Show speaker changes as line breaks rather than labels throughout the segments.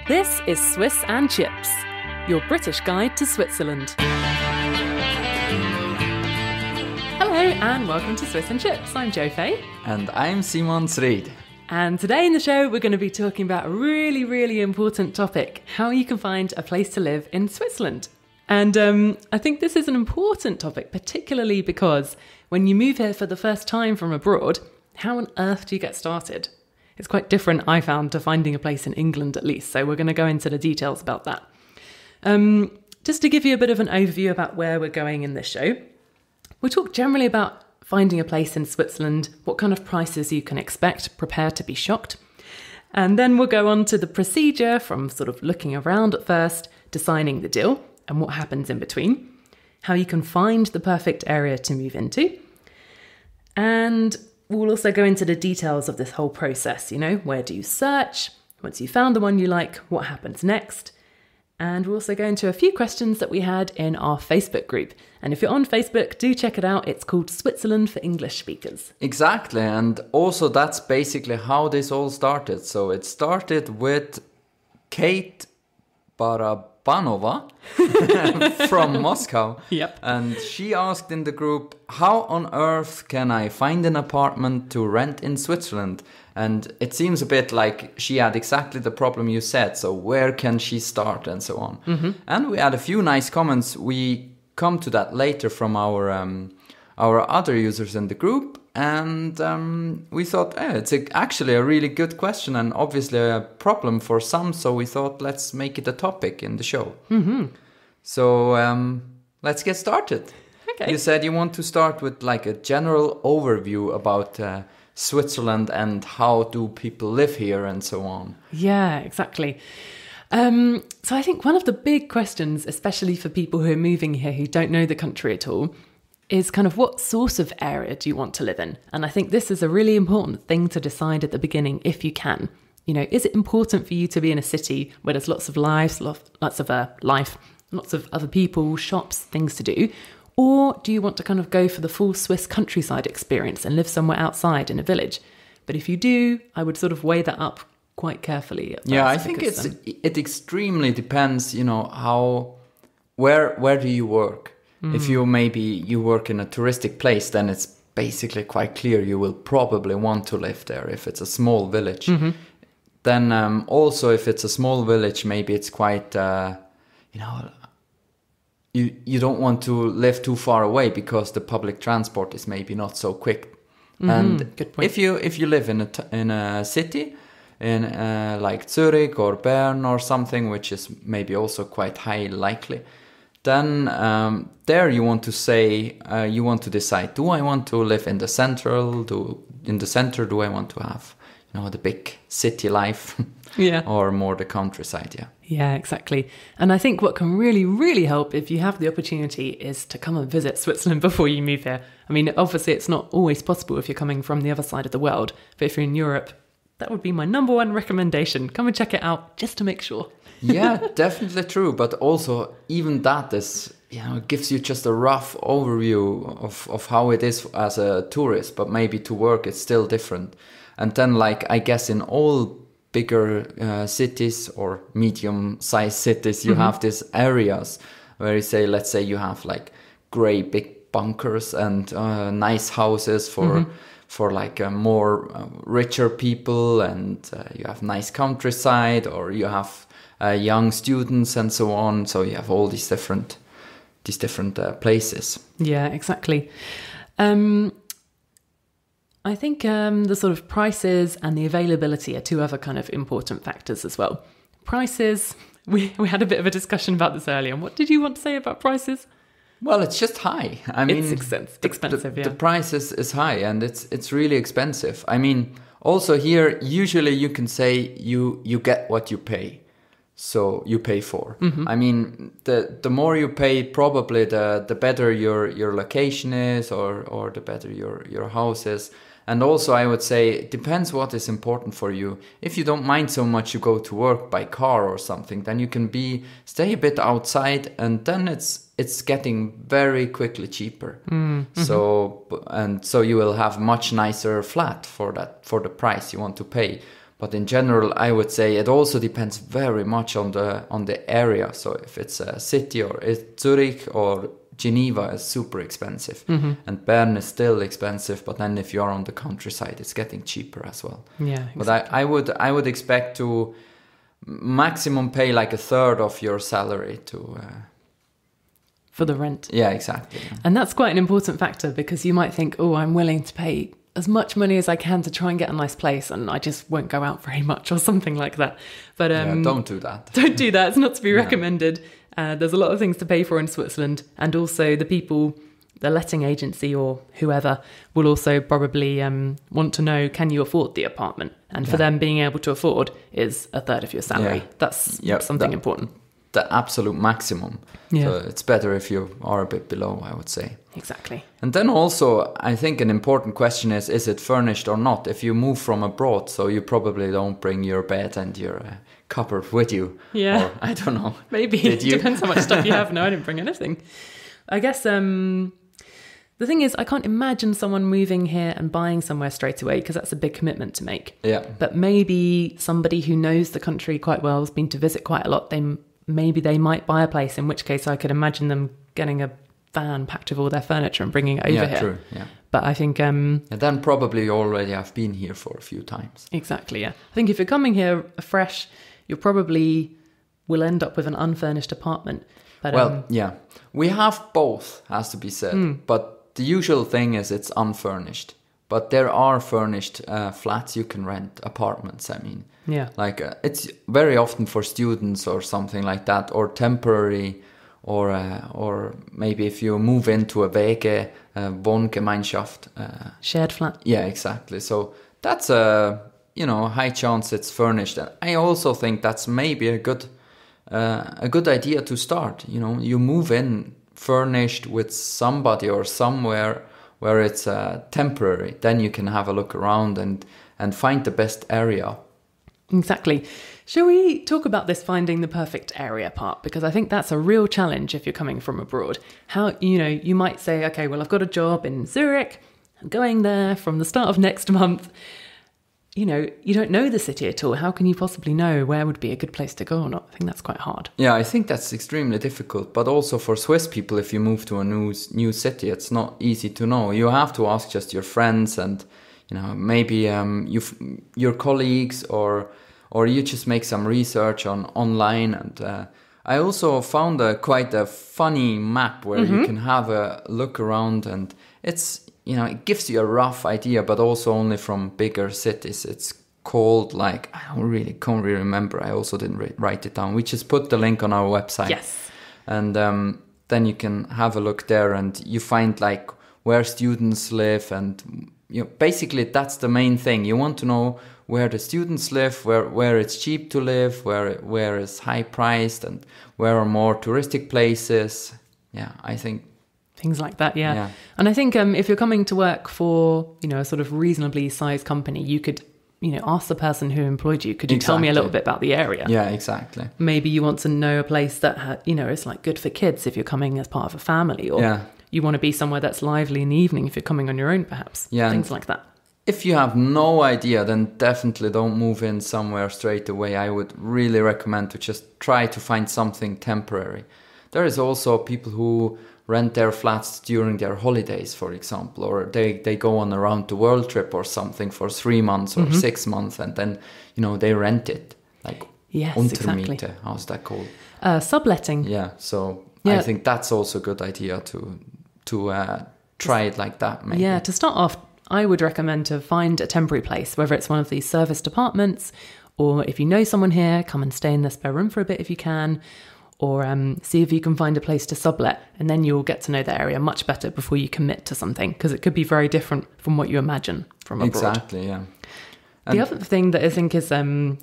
This is Swiss and Chips, your British guide to Switzerland. Hello and welcome to Swiss and Chips. I'm Jo Fay.
And I'm Simon Sreed.
And today in the show we're going to be talking about a really important topic, how you can find a place to live in Switzerland. And I think this is an important topic, particularly because when you move here for the first time from abroad, how on earth do you get started? It's quite different, I found, to finding a place in England at least. So we're going to go into the details about that. Just to give you a bit of an overview about where we're going in this show, we'll talk generally about finding a place in Switzerland, what kind of prices you can expect, prepare to be shocked. And then we'll go on to the procedure from sort of looking around at first to signing the deal and what happens in between, how you can find the perfect area to move into. And we'll also go into the details of this whole process, where do you search? Once you've found the one you like, what happens next? And we'll also go into a few questions that we had in our Facebook group. And if you're on Facebook, do check it out. It's called Switzerland for English Speakers.
Exactly. And also that's basically how this all started. So it started with Kate Barabanova from Moscow.
Yep.
And she asked in the group, how on earth can I find an apartment to rent in Switzerland? And it seems a bit like she had exactly the problem you said. So where can she start and so on? Mm-hmm. And we had a few nice comments. We come to that later from our other users in the group. And we thought, it's actually a really good question and obviously a problem for some. So we thought, let's make it a topic in the show. Mm-hmm. So let's get started.
Okay.
You said you want to start with like a general overview about Switzerland and how do people live here and so on.
Yeah, exactly. So I think one of the big questions, especially for people who are moving here who don't know the country at all, is kind of what sort of area do you want to live in? And I think this is a really important thing to decide at the beginning if you can. Is it important for you to be in a city where there's lots of life, lots of other people, shops, things to do? Or do you want to kind of go for the full Swiss countryside experience and live somewhere outside in a village? But if you do, I would sort of weigh that up quite carefully at first.
Yeah, I think it extremely depends, where do you work? If you work in a touristic place, then it's basically quite clear you will probably want to live there if it's a small village. Mm-hmm. Then also if it's a small village, maybe it's quite, you don't want to live too far away because the public transport is maybe not so quick. Mm-hmm. And
good point.
if you live in a city, in like Zurich or Bern or something, which is maybe also quite high likely, then there you want to decide, do I want to live in the center? Do I want to have, the big city life?
Yeah.
Or more the countryside, yeah.
Yeah, exactly. And I think what can really help if you have the opportunity is to come and visit Switzerland before you move here. I mean, obviously it's not always possible if you're coming from the other side of the world, but if you're in Europe, that would be my number one recommendation. Come and check it out just to make sure.
Yeah, definitely true. But also even that is, it gives you just a rough overview of how it is as a tourist, but maybe to work it's still different. And then I guess in all bigger cities or medium-sized cities, you mm-hmm. have these areas where let's say you have like grey big bunkers and nice houses for mm-hmm. More richer people, and you have nice countryside, or you have young students and so on. So you have all these different places.
Yeah, exactly. I think the sort of prices and the availability are two other kind of important factors as well. Prices, we had a bit of a discussion about this earlier. What did you want to say about prices?
Well, it's just high. I mean,
it's expensive, yeah.
The price is high and it's really expensive. I mean, also here, usually you can say you get what you pay. So you pay for. Mm-hmm. I mean, the more you pay, probably the better your location is, or the better your house is. And also, I would say, it depends what is important for you. If you don't mind so much you go to work by car or something, then you can stay a bit outside, and then it's getting very quickly cheaper. Mm-hmm. So you will have much nicer flat for the price you want to pay. But in general, I would say it also depends very much on the area. So if it's a city, or Zurich or Geneva is super expensive, and Bern is still expensive. But then if you're on the countryside, it's getting cheaper as well.
Yeah, exactly.
But I would expect to maximum pay like a third of your salary to
for the rent.
Yeah, exactly. Yeah.
And that's quite an important factor, because you might think, oh, I'm willing to pay as much money as I can to try and get a nice place, and I just won't go out very much or something like that. But
don't do that.
Don't do that. It's not to be recommended. There's a lot of things to pay for in Switzerland, and also the people, the letting agency or whoever, will also probably want to know, can you afford the apartment? And for them, being able to afford is a third of your salary.
Yeah.
That's something important.
The absolute maximum.
Yeah.
So it's better if you are a bit below, I would say.
Exactly.
And then also, I think an important question is it furnished or not? If you move from abroad, so you probably don't bring your bed and your cupboard with you.
Yeah.
Or, I don't know.
Maybe. It depends how much stuff you have. No, I didn't bring anything. I guess the thing is, I can't imagine someone moving here and buying somewhere straight away, because that's a big commitment to make.
Yeah.
But maybe somebody who knows the country quite well, has been to visit quite a lot, maybe they might buy a place, in which case I could imagine them getting a van packed with all their furniture and bringing it over here.
Yeah, true. Yeah.
But I think...
and then probably you already have been here for a few times.
Exactly, yeah. I think if you're coming here fresh, you probably will end up with an unfurnished apartment. But,
yeah. We have both, has to be said. But the usual thing is it's unfurnished. But there are furnished flats you can rent, apartments, I mean.
Yeah.
Like it's very often for students or something like that, or temporary, or maybe if you move into a WG, Wohngemeinschaft.
Shared flat.
Yeah, exactly. So that's a high chance it's furnished. And I also think that's maybe a good idea to start. You move in furnished with somebody or somewhere where it's temporary. Then you can have a look around and find the best area.
Exactly. Shall we talk about this finding the perfect area part? Because I think that's a real challenge if you're coming from abroad. How, you might say, okay, well, I've got a job in Zurich. I'm going there from the start of next month. You don't know the city at all. How can you possibly know where would be a good place to go or not? I think that's quite hard.
Yeah, I think that's extremely difficult. But also for Swiss people, if you move to a new city, it's not easy to know. You have to ask just your friends and maybe your colleagues, or you just make some research online. And I also found quite a funny map where you can have a look around, and it's it gives you a rough idea, but also only from bigger cities. It's called I can't really remember. I also didn't write it down. We just put the link on our website.
Yes,
and then you can have a look there, and you find where students live, and basically that's the main thing. You want to know where the students live, where it's cheap to live, where it's high priced, and where are more touristic places. Yeah, I think
things like that. Yeah. And I think if you're coming to work for a sort of reasonably sized company, you could ask the person who employed you, could you tell me a little bit about the area?
Yeah, exactly.
Maybe you want to know a place that is good for kids if you're coming as part of a family, or you want to be somewhere that's lively in the evening if you're coming on your own, perhaps. Yeah, things like that.
If you have no idea, then definitely don't move in somewhere straight away. I would really recommend to just try to find something temporary. There is also people who rent their flats during their holidays, for example, or they go on a round the world trip or something for 3 months or 6 months, and then they rent it Untermiete. Exactly. How's that called?
Subletting.
Yeah. So I think that's also a good idea to try it like that. Maybe.
Yeah. To start off, I would recommend to find a temporary place, whether it's one of these serviced apartments, or if you know someone here, come and stay in their spare room for a bit if you can. Or see if you can find a place to sublet, and then you'll get to know the area much better before you commit to something, because it could be very different from what you imagine from abroad.
Exactly, yeah.
The other thing that I think is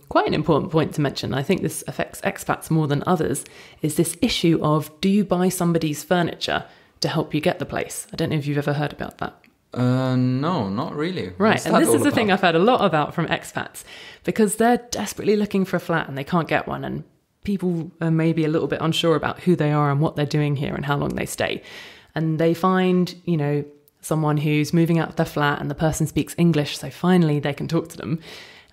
quite an important point to mention, I think this affects expats more than others, is this issue of, do you buy somebody's furniture to help you get the place? I don't know if you've ever heard about that.
No, not really.
Right, and this is the thing I've heard a lot about from expats, because they're desperately looking for a flat and they can't get one, and people are maybe a little bit unsure about who they are and what they're doing here and how long they stay. And they find, someone who's moving out of their flat and the person speaks English, so finally they can talk to them.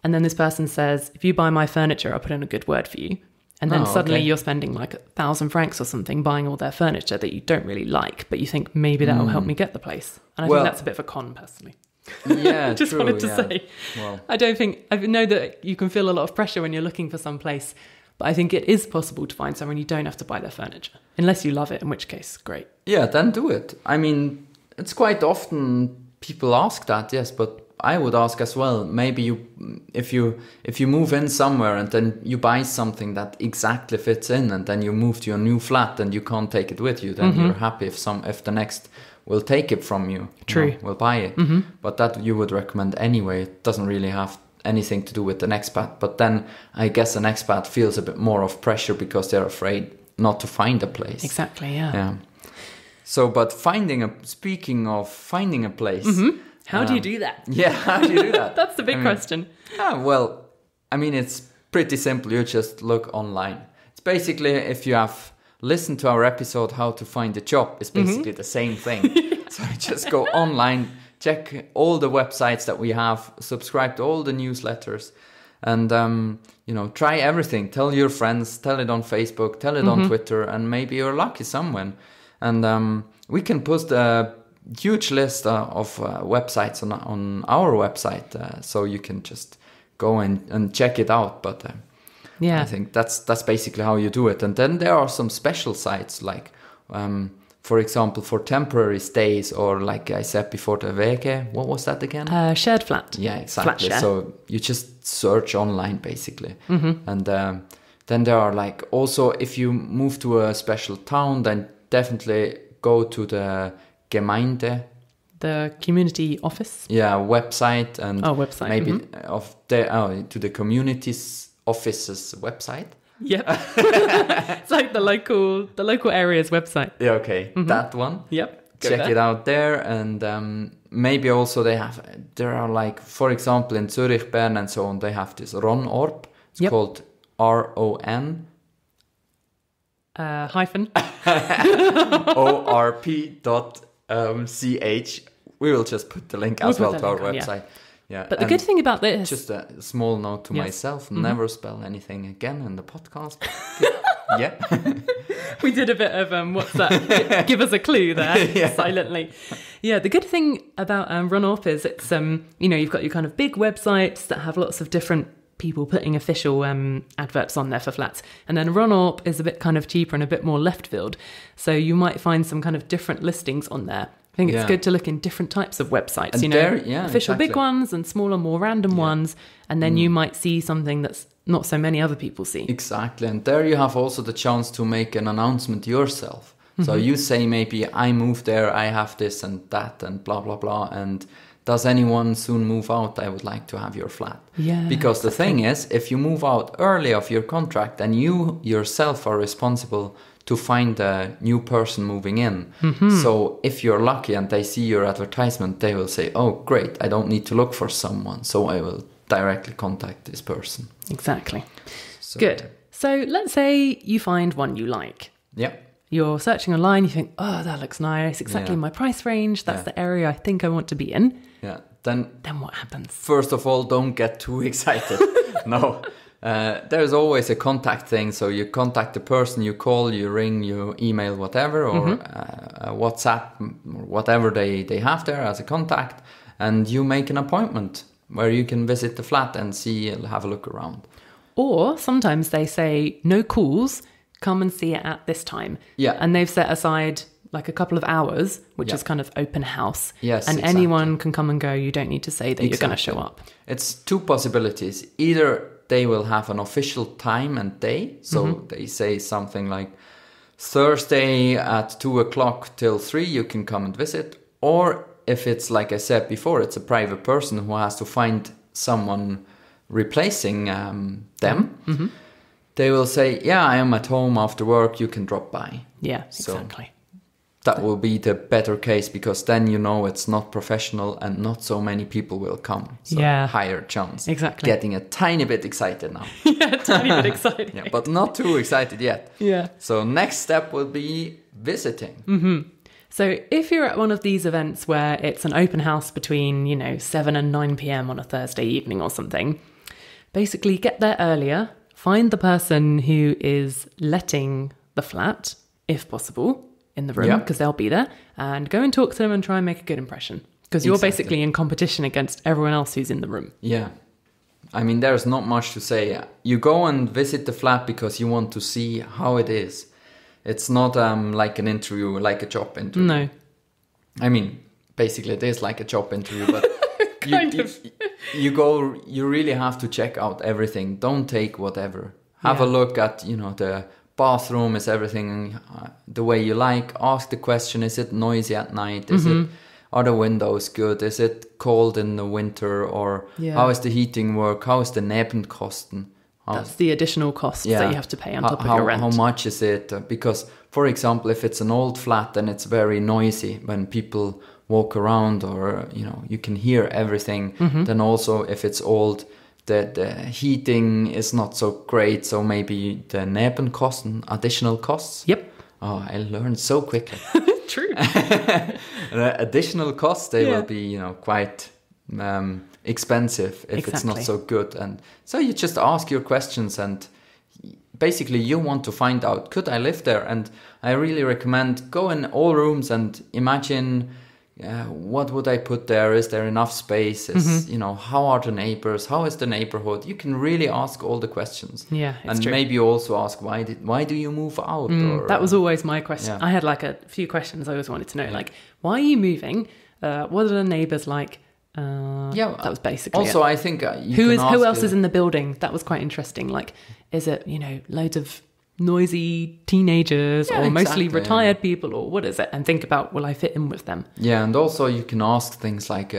And then this person says, if you buy my furniture, I'll put in a good word for you. And then suddenly you're spending like 1,000 francs or something buying all their furniture that you don't really like, but you think maybe that will help me get the place. And I think that's a bit of a con, personally.
Yeah,
Just
true,
wanted to say.
Well,
I know that you can feel a lot of pressure when you're looking for some place, but I think it is possible to find somewhere and you don't have to buy their furniture. Unless you love it, in which case, great.
Yeah, then do it. I mean, it's quite often people ask that, yes, but I would ask as well, maybe if you move in somewhere and then you buy something that exactly fits in and then you move to your new flat and you can't take it with you, then you're happy if the next will take it from you.
True.
Will buy it. But that you would recommend anyway. It doesn't really have anything to do with an expat. But then I guess an expat feels a bit more of pressure because they're afraid not to find a place.
Exactly, yeah.
So, but speaking of finding a place...
How do you do that?
Yeah, how do you do that?
That's the big question.
Well, I mean, it's pretty simple. You just look online. It's basically, if you have listened to our episode, How to Find a Job, it's basically the same thing. So you just go online, check all the websites that we have, subscribe to all the newsletters, and, try everything. Tell your friends, tell it on Facebook, tell it on Twitter, and maybe you're lucky someone. And we can post a huge list of websites on our website, so you can just go and check it out. But I think that's basically how you do it. And then there are some special sites, like for example, for temporary stays, or like I said before, the WG. What was that again?
Shared flat.
Yeah, exactly.
Flat share.
So you just search online basically, and then there are like, also if you move to a special town, then definitely go to the Gemeinde,
the community office.
Yeah, website, and
website.
Maybe to the community's office's website.
Yep. It's like the local area's website.
Yeah, okay, that one.
Yep.
Check it out there, and maybe also there are like, for example, in Zurich, Bern, and so on, they have this Ron-Orp. It's called RON.
Hyphen.
ORP.ch. We will just put the link as well to our website. Yeah.
But the good thing about this...
Just a small note to myself, never spell anything again in the podcast. Yeah.
We did a bit of, what's that? Give us a clue there, silently. Yeah, the good thing about Run-Up is it's, you've got your kind of big websites that have lots of different people putting official adverts on there for flats. And then Run-Up is a bit kind of cheaper and a bit more left field. So you might find some kind of different listings on there. I think it's good to look in different types of websites, and official big ones and smaller, more random ones. And then you might see something that's not so many other people see.
Exactly. And there you have also the chance to make an announcement yourself. So you say, maybe I moved there, I have this and that and blah, blah, blah. And does anyone soon move out? I would like to have your flat.
Yeah.
Because the thing is, if you move out early of your contract, then you yourself are responsible to find a new person moving in. So if you're lucky and they see your advertisement, they will say, oh, great, I don't need to look for someone, so I will directly contact this person.
Exactly. Good. So let's say you find one you like.
Yeah.
You're searching online, you think, oh, that looks nice, exactly my price range, that's the area I think I want to be in.
Yeah. Then
what happens?
First of all, don't get too excited. No. There's always a contact thing. So you contact the person, you call, you ring, you email, whatever, or WhatsApp, or whatever they have there as a contact, and you make an appointment where you can visit the flat and have a look around.
Or sometimes they say, no calls, come and see it at this time.
Yeah.
And they've set aside like a couple of hours, which is kind of open house.
Yes,
and anyone can come and go. You don't need to say that you're going to show up.
It's two possibilities. Either they will have an official time and day. So they say something like Thursday at 2:00 till 3, you can come and visit. Or if it's, like I said before, it's a private person who has to find someone replacing them. They will say, yeah, I am at home after work, you can drop by.
Yeah, exactly.
That will be the better case, because then it's not professional and not so many people will come. So higher chance.
Exactly.
Getting a tiny bit excited now.
Yeah, a tiny bit excited.
But not too excited yet.
Yeah.
So next step will be visiting.
So if you're at one of these events where it's an open house between, 7 and 9 p.m. on a Thursday evening or something, basically get there earlier, find the person who is letting the flat, if possible, in the room, because they'll be there, and go and talk to them and try and make a good impression. Because you're basically in competition against everyone else who's in the room.
Yeah. I mean, there's not much to say. You go and visit the flat because you want to see how it is. It's not like an interview, like a job interview.
No.
I mean, basically it is like a job interview, but you really have to check out everything. Don't take whatever. Have a look at, the bathroom. Is everything the way you like? Ask the question, is it noisy at night? Are the windows good? Is it cold in the winter? Or how is the heating work? How is the Nebenkosten?
That's the additional costs that you have to pay on top of your rent.
How much is it? Because, for example, if it's an old flat, then it's very noisy when people walk around, or, you can hear everything. Then also, if it's old, the heating is not so great. So maybe the Nebenkosten, additional costs.
Yep.
Oh, I learned so quickly.
True.
The additional costs, they will be, quite expensive if it's not so good. And so you just ask your questions, and basically you want to find out, could I live there? And I really recommend go in all rooms and imagine, what would I put there? Is there enough space? How are the neighbors? How is the neighborhood? You can really ask all the questions.
Yeah, it's true.
Maybe also ask, why do you move out?
That was always my question. I had like a few questions I always wanted to know, like, why are you moving? What are the neighbors like? That was basically
also,
it.
I think
who else is in the building? That was quite interesting. Like, is it, loads of noisy teenagers or mostly retired people, or what is it? And think about, will I fit in with them?
Yeah, and also you can ask things like,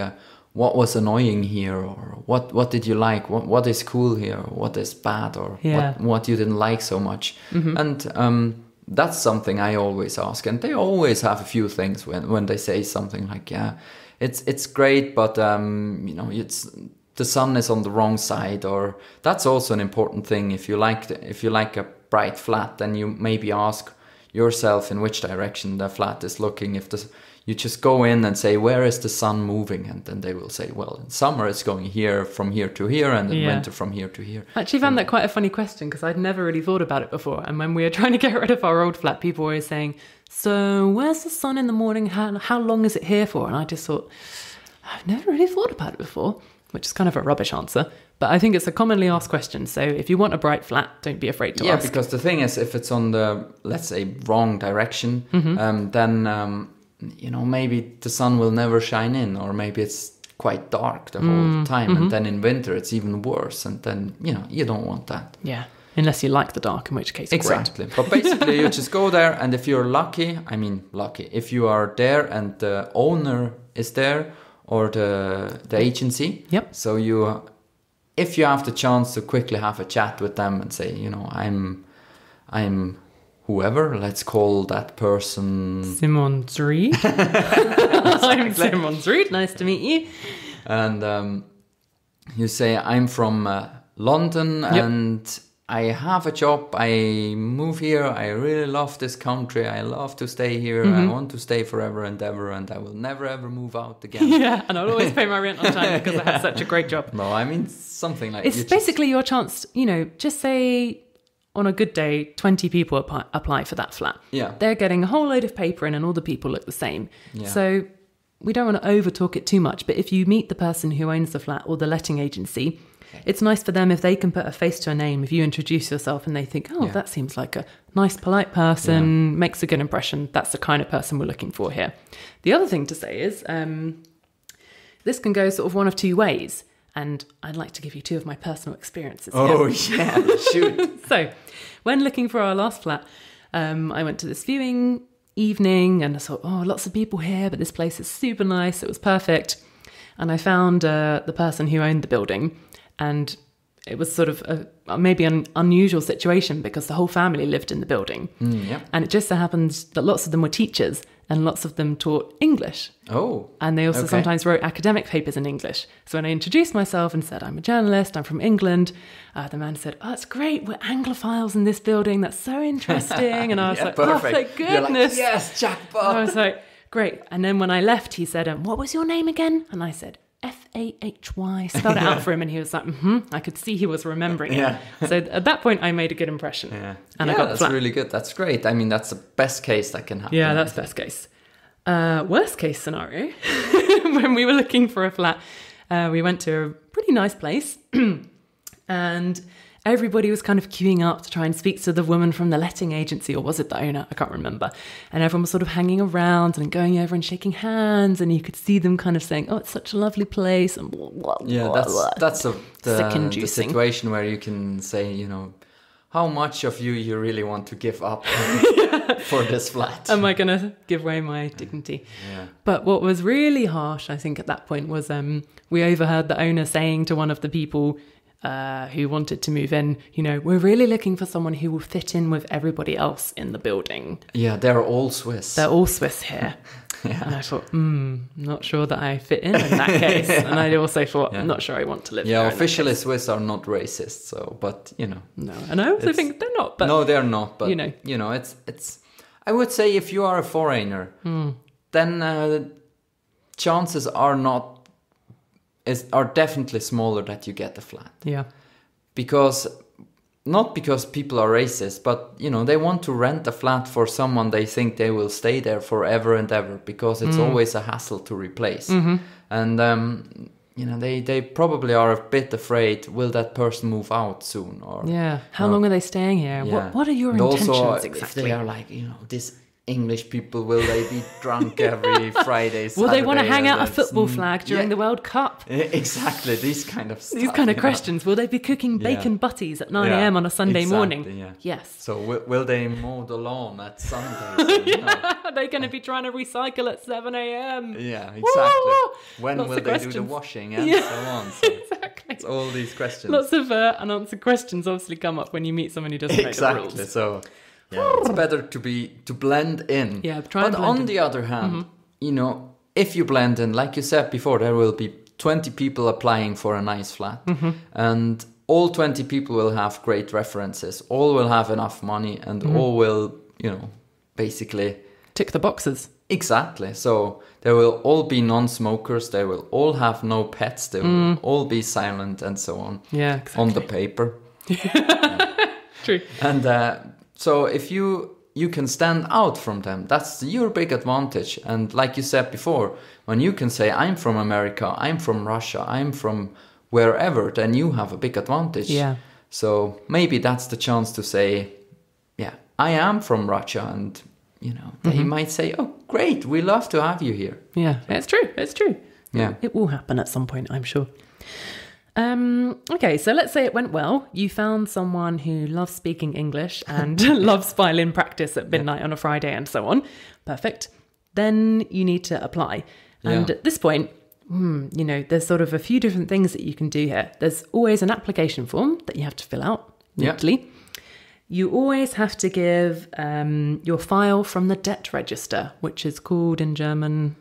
what was annoying here, or what did you like? What is cool here? What is bad, or what you didn't like so much? And that's something I always ask, and they always have a few things when they say something like, it's great, but it's the sun is on the wrong side, or that's also an important thing. If you like a bright flat, then you maybe ask yourself in which direction the flat is looking. You just go in and say, where is the sun moving? And then they will say, well, in summer it's going here from here to here, and in winter from here to here.
I actually found that quite a funny question, because I'd never really thought about it before. And when we were trying to get rid of our old flat, people were always saying, so where's the sun in the morning? How long is it here for? And I just thought, I've never really thought about it before, which is kind of a rubbish answer. But I think it's a commonly asked question. So if you want a bright flat, don't be afraid to ask.
Yeah, because the thing is, if it's on the, let's say, wrong direction, then, maybe the sun will never shine in, or maybe it's quite dark the whole time. And then in winter, it's even worse. And then, you don't want that.
Yeah, unless you like the dark, in which case,
exactly.
great.
But basically, you just go there. And if you're lucky, if you are there and the owner is there, or the agency.
Yep.
So if you have the chance to quickly have a chat with them and say, I'm whoever, let's call that person
Simon Zurich. I'm Simon Zurich. Nice to meet you.
And you say, I'm from London, and I have a job. I move here. I really love this country. I love to stay here. I want to stay forever and ever, and I will never ever move out again.
Yeah, and I'll always pay my rent on time because I have such a great job.
No, I mean something like
it's basically your chance. Just say on a good day, 20 people apply for that flat.
Yeah,
they're getting a whole load of paper in, and all the people look the same. Yeah. So we don't want to over talk it too much. But if you meet the person who owns the flat or the letting agency, it's nice for them if they can put a face to a name. If you introduce yourself and they think, that seems like a nice, polite person, makes a good impression, that's the kind of person we're looking for here. The other thing to say is this can go sort of one of two ways. And I'd like to give you two of my personal experiences here.
Oh, yeah, shoot.
So when looking for our last flat, I went to this viewing evening and I thought, lots of people here, but this place is super nice. It was perfect. And I found the person who owned the building. And it was sort of maybe an unusual situation because the whole family lived in the building. And it just so happens that lots of them were teachers and lots of them taught English.
Oh.
And they also sometimes wrote academic papers in English. So when I introduced myself and said, I'm a journalist, I'm from England, the man said, it's great, we're Anglophiles in this building, that's so interesting. And I was like,
perfect.
Thank goodness.
Like, yes, jackpot.
I was like, great. And then when I left, he said, what was your name again? And I said, F-A-H-Y. Spelled it out for him, and he was like, I could see he was remembering it. So at that point, I made a good impression. And I got the flat.
That's really good. That's great. I mean, that's the best case that can happen.
Yeah, that's best case. Worst case scenario, when we were looking for a flat, we went to a pretty nice place and everybody was kind of queuing up to try and speak to the woman from the letting agency, or was it the owner? I can't remember. And everyone was sort of hanging around and going over and shaking hands, and you could see them kind of saying, "Oh, it's such a lovely place," and blah, blah, blah.
That's the situation where you can say, you know, how much of you really want to give up for this flat.
Am I going to give away my dignity? But what was really harsh, I think, at that point was we overheard the owner saying to one of the people who wanted to move in, you know, we're really looking for someone who will fit in with everybody else in the building.
Yeah, they're all Swiss.
They're all Swiss here. And I thought, not sure that I fit in that case. And I also thought, I'm not sure I want to live here.
Yeah, officially Swiss are not racist, so, but, you know.
No, and I also think they're not. But
no, they're not, but,
you know,
it's. I would say if you are a foreigner, then chances are definitely smaller that you get a flat.
Yeah.
Not because people are racist, but, you know, they want to rent a flat for someone they think they will stay there forever and ever, because it's always a hassle to replace. And, you know, they probably are a bit afraid, will that person move out soon? Or
how long are they staying here? What are your intentions
also,
exactly?
If they are like, you know, this English people, will they be drunk every Friday, Saturday?
Will they want to hang out a football flag during the World Cup?
Exactly, these kind of stuff.
These kind of questions. Will they be cooking bacon butties at 9 a.m. on a Sunday morning? Yes.
So will they mow the lawn at Sunday?
Are they going to be trying to recycle at 7 a.m.?
Yeah, exactly. When will they do the washing and so on? So
exactly.
It's all these questions.
Lots of unanswered questions obviously come up when you meet someone who doesn't know the rules.
So it's better to blend in.
Yeah,
but on the other hand, you know, if you blend in, like you said before, there will be 20 people applying for a nice flat, and all 20 people will have great references. All will have enough money, and all will, you know, basically
tick the boxes.
Exactly. So there will all be non-smokers. They will all have no pets. They will all be silent and so on.
Yeah, exactly.
On the paper.
True.
And so if you can stand out from them, that's your big advantage. And like you said before, when you can say, I'm from America, I'm from Russia, I'm from wherever, then you have a big advantage.
Yeah.
So maybe that's the chance to say, yeah, I am from Russia. And, you know, they might say, oh, great, we love to have you here.
Yeah, it's true. It's true.
Yeah.
It will happen at some point, I'm sure. Okay, so let's say it went well. You found someone who loves speaking English and loves violin practice at midnight on a Friday and so on. Perfect. Then you need to apply. And at this point, you know, there's sort of a few different things that you can do here. There's always an application form that you have to fill out neatly. You always have to give your file from the debt register, which is called in German...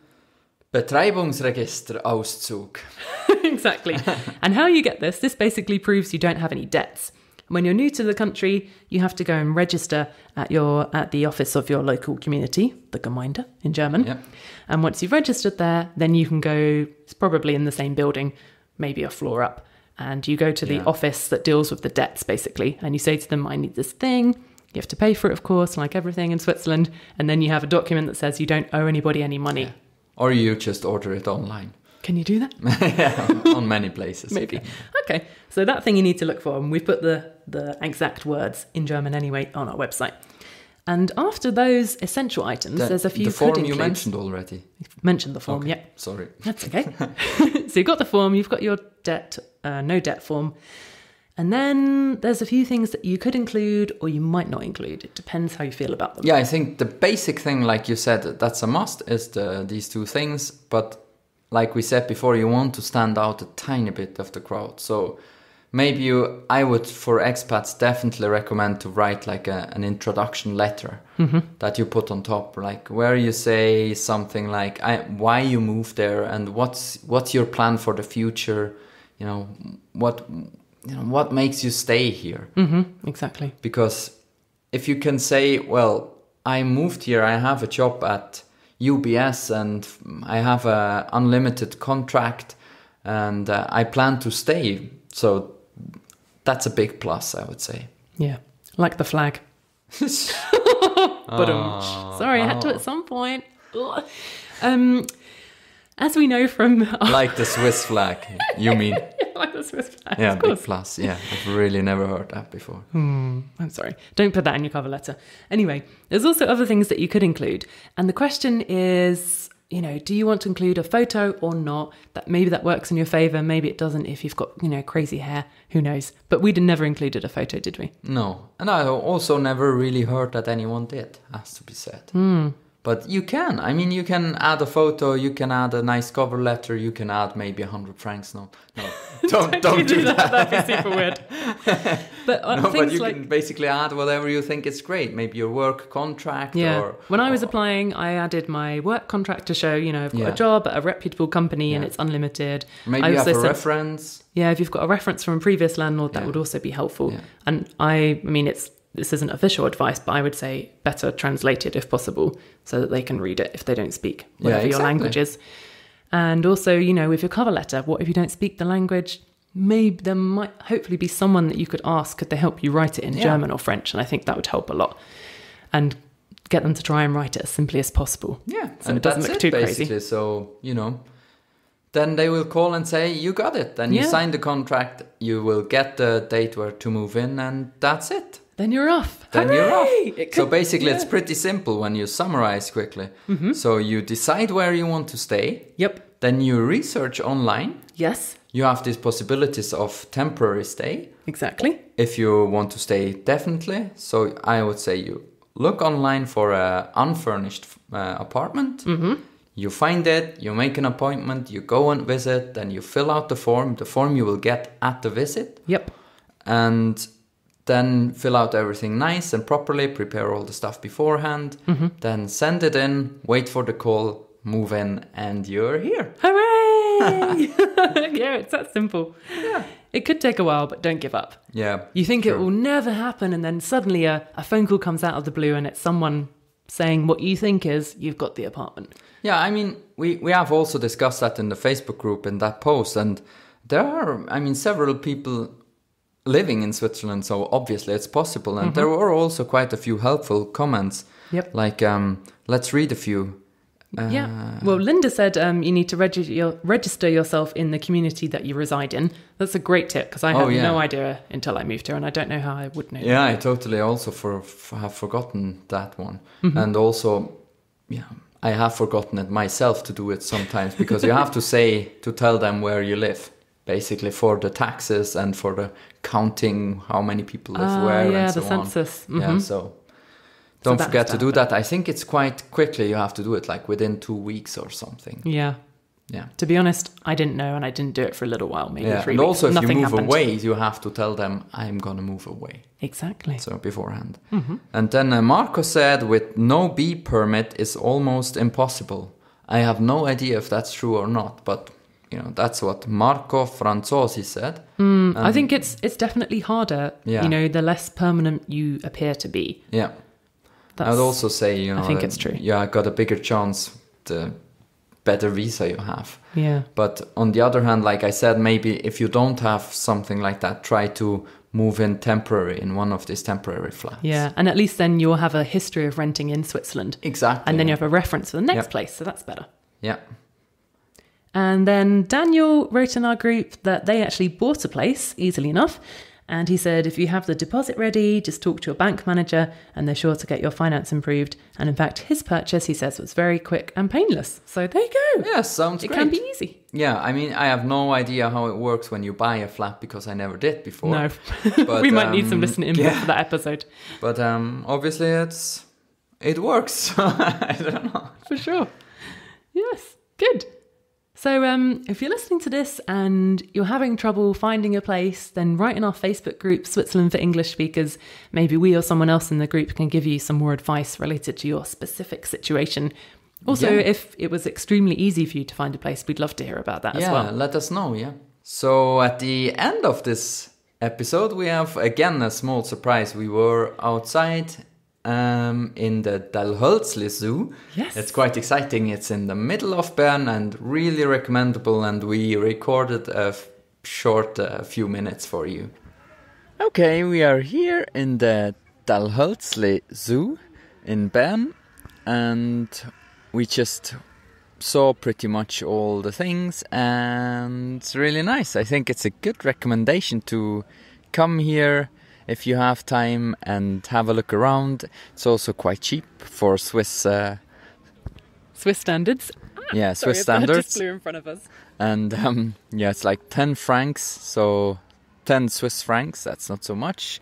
Betreibungsregisterauszug.
Exactly. And how you get this basically proves you don't have any debts. When you're new to the country, you have to go and register at the office of your local community, the Gemeinde in German.
Yep.
And once you've registered there, then you can go, it's probably in the same building, maybe a floor up, and you go to the office that deals with the debts, basically. And you say to them, I need this thing. You have to pay for it, of course, like everything in Switzerland. And then you have a document that says you don't owe anybody any money.
Yeah. Or you just order it online.
Can you do that?
Yeah, on many places.
Maybe. Okay, so that thing you need to look for, and we've put the exact words in German anyway on our website. And after those essential items, there's a few
the form
could
you
include.
mentioned already.
You've mentioned the form,
okay. Sorry.
That's okay. So you've got the form, you've got your no debt form. And then there's a few things that you could include or you might not include. It depends how you feel about them.
Yeah, I think the basic thing, like you said, that's a must, is these two things. But like we said before, you want to stand out a tiny bit of the crowd. So maybe I would, for expats, definitely recommend to write like an introduction letter that you put on top, like where you say something like why you moved there and what's your plan for the future. You know, what makes you stay here?
Exactly.
Because if you can say, well, I moved here, I have a job at UBS and I have an unlimited contract and I plan to stay. So that's a big plus, I would say.
Yeah, like the flag. But sorry, I had to at some point. As we know from
like the Swiss flag, you mean?
Yeah, like the Swiss flag.
Yeah,
of course.
big plus. Yeah, I've really never heard that before.
I'm sorry. Don't put that in your cover letter. Anyway, there's also other things that you could include. And the question is, do you want to include a photo or not? That maybe that works in your favor. Maybe it doesn't if you've got, crazy hair. Who knows? But we never included a photo, did we?
No. And I also never really heard that anyone did, has to be said. But you can. I mean, you can add a photo, you can add a nice cover letter, you can add maybe 100 francs. No, don't do that.
That'd be super weird.
But you can basically add whatever you think is great. Maybe your work contract.
Yeah. When I was applying, I added my work contract to show, I've got a job at a reputable company and it's unlimited.
Maybe you have a reference.
Yeah, if you've got a reference from a previous landlord, that would also be helpful. Yeah. And I mean, this isn't official advice, but I would say better translated if possible so that they can read it if they don't speak whatever your language is. And also, with your cover letter, what if you don't speak the language? Maybe there might hopefully be someone that you could ask, could they help you write it in German or French? And I think that would help a lot. And get them to try and write it as simply as possible.
Yeah,
so it doesn't look too crazy.
So, then they will call and say, you got it. Then you sign the contract, you will get the date where to move in, and that's it.
Then you're off.
So basically, it's pretty simple when you summarize quickly. Mm-hmm. So you decide where you want to stay.
Yep.
Then you research online.
Yes.
You have these possibilities of temporary stay.
Exactly.
If you want to stay definitely. So I would say you look online for an unfurnished apartment. Mm-hmm. You find it, you make an appointment, you go and visit, then you fill out the form. The form you will get at the visit.
Yep.
And then fill out everything nice and properly, prepare all the stuff beforehand, then send it in, wait for the call, move in, and you're here.
Hooray! Yeah, it's that simple.
Yeah.
It could take a while, but don't give up.
Yeah.
You think it will never happen, and then suddenly a phone call comes out of the blue and it's someone saying what you think is, you've got the apartment.
Yeah, I mean, we have also discussed that in the Facebook group in that post, and there are, several people living in Switzerland, so obviously it's possible. And there were also quite a few helpful comments.
Yep.
Like, let's read a few.
Yeah. Well, Linda said you need to register yourself in the community that you reside in. That's a great tip because I had no idea until I moved here, and I don't know how I would know.
Yeah, I totally also have forgotten that one. Mm-hmm. And also, I have forgotten it myself to do it sometimes because you have to tell them where you live. Basically for the taxes and for the counting how many people live where and so on.
Yeah, the census. Mm-hmm.
Yeah, so don't forget to do that. I think it's quite quickly. You have to do it like within 2 weeks or something.
Yeah. Yeah. To be honest, I didn't know and I didn't do it for a little while, maybe 3 weeks.
And also if
Nothing
you move
happened.
away, you have to tell them, I'm going to move away.
Exactly.
So beforehand. Mm-hmm. And then Marco said, with no B permit is almost impossible. I have no idea if that's true or not, but... that's what Marco Franzosi said.
I think it's definitely harder, the less permanent you appear to be.
Yeah. I would also say,
I think it's true.
Yeah, I got a bigger chance the better visa you have.
Yeah.
But on the other hand, like I said, maybe if you don't have something like that, try to move in temporary in one of these temporary flats.
Yeah, and at least then you'll have a history of renting in Switzerland.
Exactly.
And then you have a reference for the next place, so that's better.
Yeah.
And then Daniel wrote in our group that they actually bought a place easily enough. And he said, if you have the deposit ready, just talk to your bank manager and they're sure to get your finance improved. And in fact, his purchase, he says, was very quick and painless. So there you go.
Yeah, sounds great.
It can be easy.
Yeah, I have no idea how it works when you buy a flat because I never did before.
No,
but,
we might need some listening input for that episode.
But obviously it works. I don't know.
For sure. Yes, good. So if you're listening to this and you're having trouble finding a place, then write in our Facebook group, Switzerland for English Speakers. Maybe we or someone else in the group can give you some more advice related to your specific situation. Also, if it was extremely easy for you to find a place, we'd love to hear about that as well.
Yeah, let us know, So at the end of this episode, we have again a small surprise. We were outside in the Dalhölzli Zoo.
Yes.
It's quite exciting. It's in the middle of Bern and really recommendable, and we recorded a short few minutes for you. Okay, we are here in the Dalhölzli Zoo in Bern, and we just saw pretty much all the things, and it's really nice. I think it's a good recommendation to come here if you have time and have a look around. It's also quite cheap for Swiss
standards.
Yeah,
Sorry,
Swiss standards.
Just flew in front of us.
And yeah, it's like 10 francs, so 10 Swiss francs, that's not so much.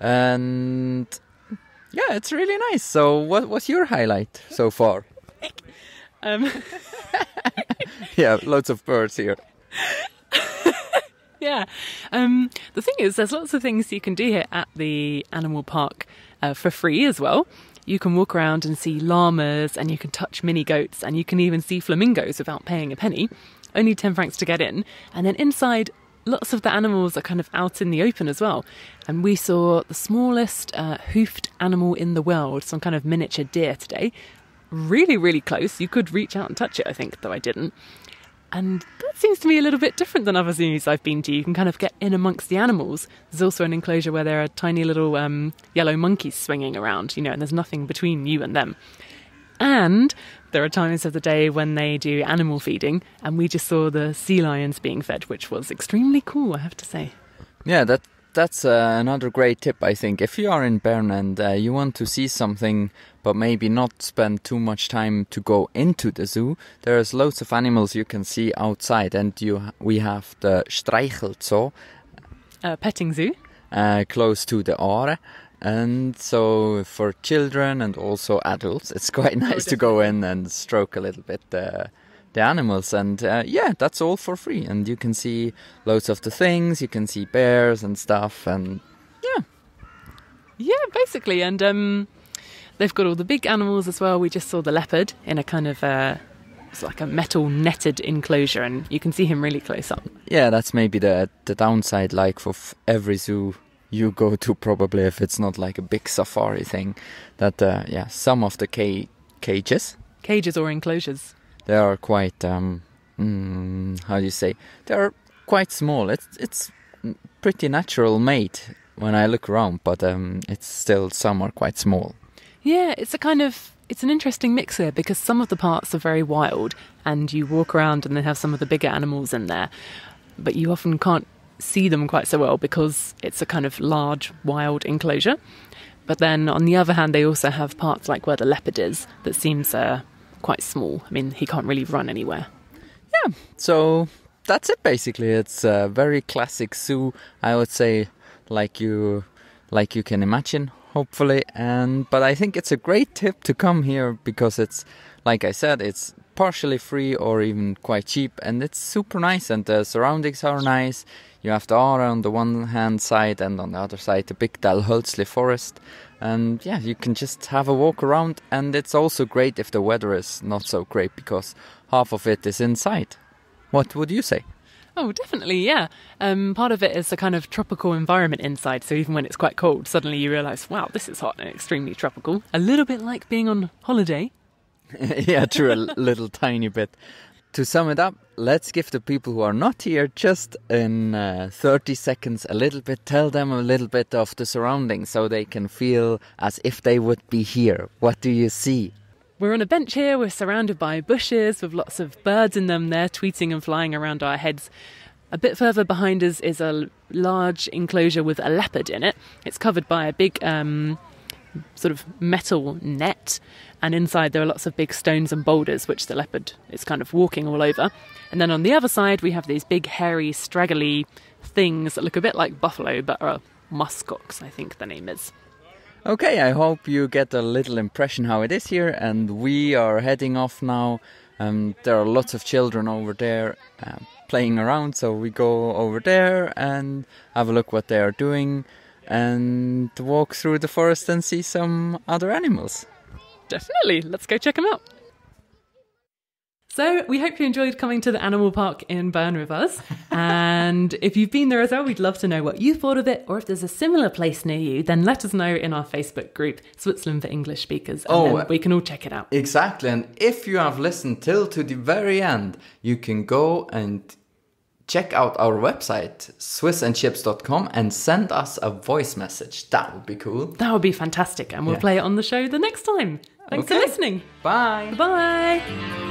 And yeah, it's really nice. So what was your highlight so far? Yeah, loads of birds here.
Yeah. The thing is, there's lots of things you can do here at the animal park for free as well. You can walk around and see llamas, and you can touch mini goats, and you can even see flamingos without paying a penny. Only 10 francs to get in. And then inside, lots of the animals are kind of out in the open as well. And we saw the smallest hoofed animal in the world, some kind of miniature deer today. Really, really close. You could reach out and touch it, I think, though I didn't. And that seems to me a little bit different than other zoos I've been to. You can kind of get in amongst the animals. There's also an enclosure where there are tiny little yellow monkeys swinging around, and there's nothing between you and them. And there are times of the day when they do animal feeding, and we just saw the sea lions being fed, which was extremely cool, I have to say.
Yeah, that's another great tip, I think. If you are in Bern and you want to see something, but maybe not spend too much time to go into the zoo, there's loads of animals you can see outside. And we have the Streichelzoo,
petting zoo,
close to the Aare. And so for children and also adults, it's quite nice to go in and stroke a little bit the animals. And yeah, that's all for free. And you can see loads of the things. You can see bears and stuff. And
yeah, basically. And they've got all the big animals as well. We just saw the leopard in a kind of it's like a metal netted enclosure, and you can see him really close up.
Yeah, that's maybe the downside, like for every zoo you go to, probably, if it's not like a big safari thing, that some of the cages
or enclosures,
they are quite how do you say, they are quite small. It's pretty natural made when I look around, but it's still, some are quite small.
Yeah, it's an interesting mix here, because some of the parts are very wild and you walk around and they have some of the bigger animals in there, but you often can't see them quite so well because it's a kind of large wild enclosure. But then on the other hand, they also have parts like where the leopard is that seems quite small. I mean, he can't really run anywhere.
Yeah, so that's it basically. It's a very classic zoo, I would say, like you can imagine, hopefully. But I think it's a great tip to come here because it's, like I said, it's partially free or even quite cheap, and it's super nice, and the surroundings are nice. You have the Aare on the one hand side, and on the other side the big Dalhölzli forest. And yeah, you can just have a walk around, and it's also great if the weather is not so great, because half of it is inside. What would you say?
Oh, definitely, yeah. Part of it is a kind of tropical environment inside, so even when it's quite cold, suddenly you realise, wow, this is hot and extremely tropical. A little bit like being on holiday.
Yeah, true, a little tiny bit. To sum it up, let's give the people who are not here just in 30 seconds a little bit, tell them a little bit of the surroundings so they can feel as if they would be here. What do you see?
We're on a bench here, we're surrounded by bushes with lots of birds in them. They're tweeting and flying around our heads. A bit further behind us is a large enclosure with a leopard in it. It's covered by a big sort of metal net, and inside there are lots of big stones and boulders which the leopard is kind of walking all over. And then on the other side we have these big hairy straggly things that look a bit like buffalo but are muskox, I think the name is.
Okay, I hope you get a little impression how it is here, and we are heading off now. There are lots of children over there playing around, so we go over there and have a look what they are doing and walk through the forest and see some other animals.
Definitely, let's go check them out. So we hope you enjoyed coming to the animal park in Bern with us. And if you've been there as well, we'd love to know what you thought of it. Or if there's a similar place near you, then let us know in our Facebook group, Switzerland for English Speakers. And then we can all check it out.
Exactly. And if you have listened till to the very end, you can go and check out our website, swissandchips.com, and send us a voice message. That would be cool.
That would be fantastic. And we'll play it on the show the next time. Thanks for listening.
Bye.
Bye.